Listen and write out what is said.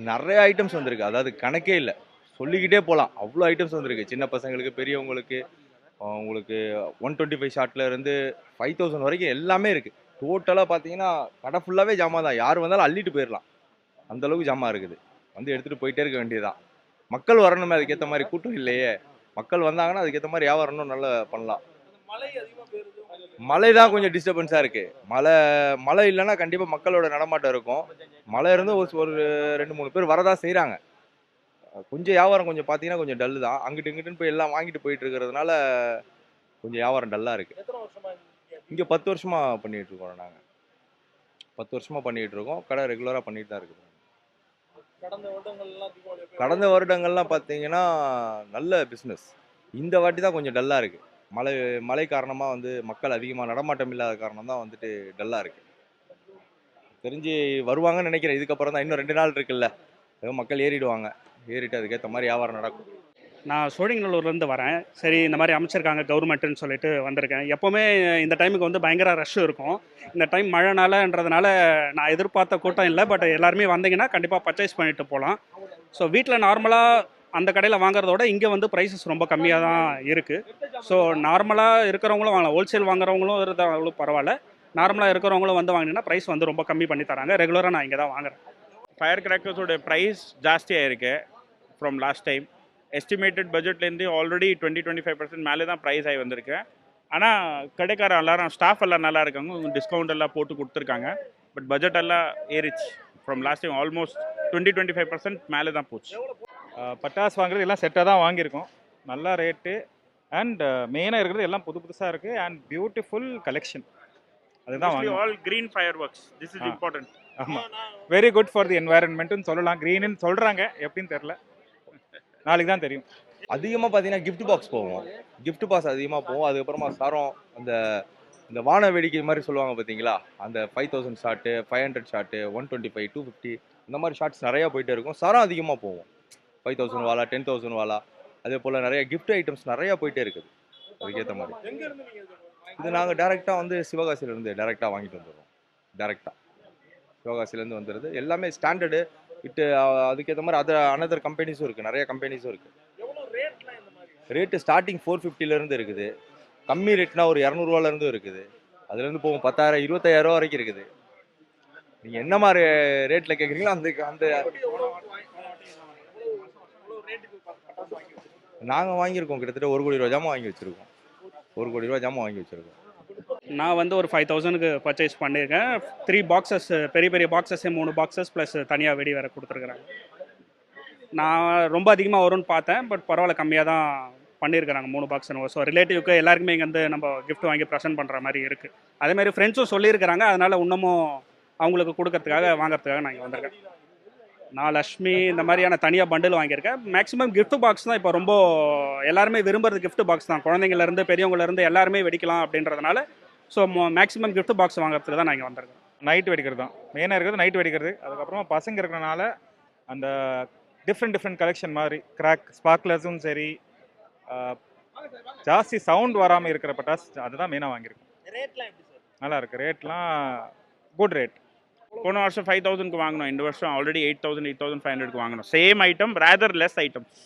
நிறைய ஐட்டம்ஸ் வந்திருக்கு. அதாவது கணக்கே இல்ல. சொல்லிக்கிட்டே போலாம். அவ்ளோ ஐட்டம்ஸ் வந்திருக்கு. சின்ன பசங்களுக்கு, பெரியவங்களுக்கு, உங்களுக்கு 125 ஷாட்ல இருந்து 5000 வரைக்கும் எல்லாமே இருக்கு. டோட்டலா பார்த்தீங்கன்னா, கடை ஃபுல்லாவே ஜாமான் தான். யார் வந்தாலும் அள்ளிட்டு போயிரலாம். அந்த அளவுக்கு ஜாமான் இருக்குது. வந்து எடுத்துட்டு போயிட்டே இருக்க வேண்டியது தான். மக்கள் வரணுமே அதுக்கேத்த மாரி. கூட்டம் இல்லையே. மக்கள் வந்தாங்கன்னா, அதுக்கேத்த மாரி வியாபாரம் இன்னும் நல்லா பண்ணலாம். மழை தான் கொஞ்சம் டிஸ்டர்பன்ஸா இருக்கு. மழை இல்லன்னா கண்டிப்பா மக்களோட நடமாட்டம் இருக்கும். மழை இருந்தும் ஒரு 2, 3 பேர் வரதான் செய்றாங்க. கொஞ்சம் வியாபாரம் கொஞ்சம் பார்த்தீங்கன்னா, கொஞ்சம் டல் தான். அங்கிட்டு, இங்கிட்டுன்னு போய் எல்லாம் வாங்கிட்டு போயிட்டு இருக்கிறதுனால, கொஞ்சம் வியாபாரம் டல்லா இருக்கு. இங்க 10 வருஷமா பண்ணிட்டு இருக்கோம் நாங்க. 10 வருஷமா பண்ணிட்டு இருக்கோம். கடை ரெகுலரா பண்ணிட்டு தான் இருக்குது. கடந்த வருடங்கள்லாம் பார்த்தீங்கன்னா, நல்ல பிசினஸ். இந்த வாட்டி தான் கொஞ்சம் டல்லா இருக்கு. மழை மழை காரணமா வந்து மக்கள் அதிகமா நடமாட்டம் இல்லாத காரணம் தான் வந்துட்டு டல்லா இருக்கு. தெரிஞ்சு வருவாங்கன்னு நினைக்கிறேன். இதுக்கப்புறம் தான் இன்னும் 2 நாள் இருக்குல்ல. ஏதோ மக்கள் ஏறிடுவாங்க. ஏறிட்டு அதுக்கேத்த மாரி வியாபாரம் நடக்கும். நான் சோழிங்கநல்லூர்லேருந்து வரேன். சரி இந்த மாதிரி அமைச்சிருக்காங்க கவர்மெண்ட்டுன்னு சொல்லிட்டு வந்திருக்கேன். எப்போவுமே இந்த டைமுக்கு வந்து பயங்கர ரஷ் இருக்கும். இந்த டைம் மழைனாலன்றதுனால நான் எதிர்பார்த்த கூட்டம் இல்லை. பட் எல்லாருமே வந்தீங்கன்னா கண்டிப்பாக பர்ச்சேஸ் பண்ணிட்டு போகலாம். ஸோ வீட்டில் நார்மலாக அந்த கடையில் வாங்குறத விட இங்கே வந்து ப்ரைஸஸ் ரொம்ப கம்மியாக தான் இருக்குது. ஸோ நார்மலாக இருக்கிறவங்களும் வாங்கலாம். ஹோல்சேல் வாங்குறவங்களும் இருந்தாலும் பரவாயில்ல. நார்மலாக இருக்கிறவங்களும் வந்து வாங்கினீங்கன்னா ப்ரைஸ் வந்து ரொம்ப கம்மி பண்ணி தராங்க. ரெகுலராக நான் இங்கே தான் வாங்குறேன். ஃபயர் கிராக்கர்ஸோட ப்ரைஸ் ஜாஸ்தியாக இருக்குது ஃப்ரம் லாஸ்ட் டைம். எஸ்டிமேட்டட் பட்ஜெட்லேருந்து ஆல்ரெடி 20-25% மேலே தான் ப்ரைஸ் ஆகி வந்திருக்கு. ஆனால் கடைக்காரன் எல்லாரும் ஸ்டாஃப் எல்லாம் நல்லா இருக்காங்க. டிஸ்கவுண்ட் எல்லாம் போட்டு கொடுத்துருக்காங்க. பட் பட்ஜெட் எல்லாம் ஏறிச்சு. ஃப்ரம் லாஸ்ட் டைம் ஆல்மோஸ்ட் 20-25% மேலே தான் போச்சு. பட்டாசு வாங்குறது எல்லாம் செட்டாக தான் வாங்கியிருக்கோம். நல்ல ரேட்டு அண்ட் மெயினாக இருக்கிறது எல்லாம் புது புதுசாக இருக்குது அண்ட் பியூட்டிஃபுல் கலெக்ஷன். அதுதான் வாங்க. All green fire works. This is important. ஆமாம், வெரி குட் ஃபார் தி என்வாயரன்மெண்ட்டுன்னு சொல்லலாம். க்ரீனுன்னு சொல்கிறாங்க, எப்படின்னு தெரில, நாளைக்கு தான் தெரியும். அதிகமா பார்த்தீங்கன்னா கிஃப்ட் பாக்ஸ் போவோம். கிஃப்ட் பாக்ஸ் அதிகமா போவோம். அதுக்கப்புறமா சரம் அந்த இந்த வான வேடிக்கை மாதிரி சொல்லுவாங்க பார்த்தீங்களா? அந்த 5000 ஷாட்டு, 500 ஷாட்டு, 125, 250 இந்த மாதிரி ஷாட்ஸ் நிறையா போயிட்டே இருக்கும். சரம் அதிகமாக போவோம். 5000 வாலா, 10,000 வாலா, அதே போல் நிறைய கிஃப்ட் ஐட்டம்ஸ் நிறையா போயிட்டே இருக்குது. அதுக்கேற்ற மாதிரி. இது நாங்கள் டேரெக்டாக வந்து சிவகாசியிலேருந்து டேரெக்டாக வாங்கிட்டு வந்துடுறோம். டேரெக்டாக சிவகாசியிலேருந்து வந்துடுது. எல்லாமே ஸ்டாண்டர்டு இட்டு. அதுக்கேற்ற மாதிரி அனதர் கம்பெனிஸும் இருக்குது. நிறைய கம்பெனிஸும் இருக்குது. ரேட்டு ஸ்டார்டிங் 450லேருந்து இருக்குது. கம்மி ரேட்னா ஒரு 200 இருக்குது. அதுலேருந்து போகும் 10,000, 25,000 வரைக்கும் இருக்குது. நீங்கள் என்ன மாதிரி ரேட்டில் கேட்குறீங்களோ அந்த அந்த நாங்கள் வாங்கியிருக்கோம். கிட்டத்தட்ட 1 கோடி ரூபா ஜாமான் வாங்கி வச்சுருக்கோம். 1 கோடி ரூபா ஜாமான் வாங்கி வச்சுருக்கோம். நான் வந்து ஒரு 5000க்கு பர்ச்சேஸ் பண்ணியிருக்கேன். 3 பாக்ஸஸ், பெரிய பெரிய பாக்ஸஸே 3 பாக்ஸஸ் ப்ளஸ் தனியாக வெடி வேறு கொடுத்துருக்குறாங்க. நான் ரொம்ப அதிகமாக வரும்னு பார்த்தேன். பட் பரவாயில்ல, கம்மியாக தான் பண்ணியிருக்கிறாங்க 3 பாக்ஸ். ஸோ ரிலேட்டிவ்க்கு எல்லாருக்குமே இங்கே வந்து நம்ம கிஃப்ட் வாங்கி ப்ரெசென்ட் பண்ணுற மாதிரி இருக்குது. அதேமாதிரி ஃப்ரெண்ட்ஸும் சொல்லியிருக்கிறாங்க. அதனால் இன்னமும் அவங்களுக்கு கொடுக்கறதுக்காக வாங்குறதுக்காக நான் இங்கே வந்திருக்கேன். நான் லக்ஷ்மி இந்த மாதிரியான தனியாக பண்டில் வாங்கியிருக்கேன். மேக்ஸிமம் கிஃப்ட் பாக்ஸ் தான் இப்போ ரொம்ப எல்லாருமே விரும்புறது. கிஃப்ட் பாக்ஸ் தான். குழந்தைங்கள்லேருந்து பெரியவங்கலேருந்து எல்லாருமே வெடிக்கலாம் அப்படின்றதுனால ஸோ மேக்ஸிமம் கிஃப்ட் பாக்ஸ் வாங்குறதுக்கு தான் நான் இங்கே வந்திருக்கேன். நைட் வெடிக்கிறது தான் மெயினாக இருக்கிறது. நைட் வெடிக்கிறது. அதுக்கப்புறமா பசங்க இருக்கிறனால அந்த டிஃப்ரெண்ட் கலெக்ஷன் மாதிரி கிராக் ஸ்பார்க்லர்ஸும் சரி, ஜாஸ்தி சவுண்ட் வராமல் இருக்கிற பட்டாஸ் அதுதான் மெயினாக வாங்கியிருக்கோம். நல்லா இருக்குது. ரேட்லாம் குட் ரேட். போன வருஷம் 5,000க்கு வாங்கினோம். இந்த வருஷம் ஆல்ரெடி 8,000, 8,500க்கு வாங்கினோம். Same item, rather less items.